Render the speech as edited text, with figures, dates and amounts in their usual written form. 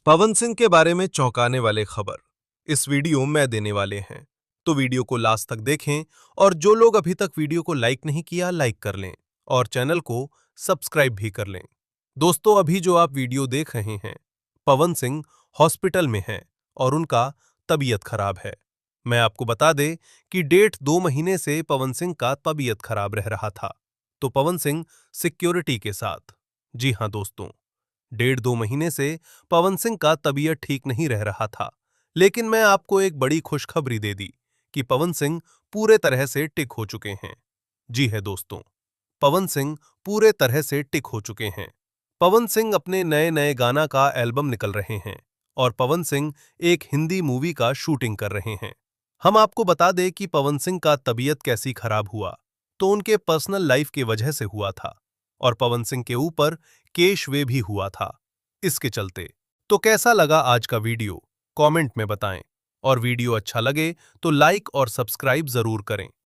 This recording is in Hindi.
पवन सिंह के बारे में चौंकाने वाले खबर इस वीडियो में देने वाले हैं। तो वीडियो को लास्ट तक देखें और जो लोग अभी तक वीडियो को लाइक नहीं किया लाइक कर लें और चैनल को सब्सक्राइब भी कर लें। दोस्तों, अभी जो आप वीडियो देख रहे हैं, पवन सिंह हॉस्पिटल में हैं और उनका तबीयत खराब है। मैं आपको बता दें कि 1.5-2 महीने से पवन सिंह का तबीयत खराब रह रहा था। तो पवन सिंह सिक्योरिटी के साथ, जी हां दोस्तों, 1.5-2 महीने से पवन सिंह का तबीयत ठीक नहीं रह रहा था। लेकिन मैं आपको एक बड़ी खुशखबरी दे दी कि पवन सिंह पूरे तरह से टिक हो चुके हैं। जी है दोस्तों, पवन सिंह पूरे तरह से टिक हो चुके हैं। पवन सिंह अपने नए नए गाना का एल्बम निकल रहे हैं और पवन सिंह एक हिंदी मूवी का शूटिंग कर रहे हैं। हम आपको बता दें कि पवन सिंह का तबीयत कैसी खराब हुआ, तो उनके पर्सनल लाइफ की वजह से हुआ था और पवन सिंह के ऊपर केश वे भी हुआ था इसके चलते। तो कैसा लगा आज का वीडियो, कमेंट में बताएं और वीडियो अच्छा लगे तो लाइक और सब्सक्राइब जरूर करें।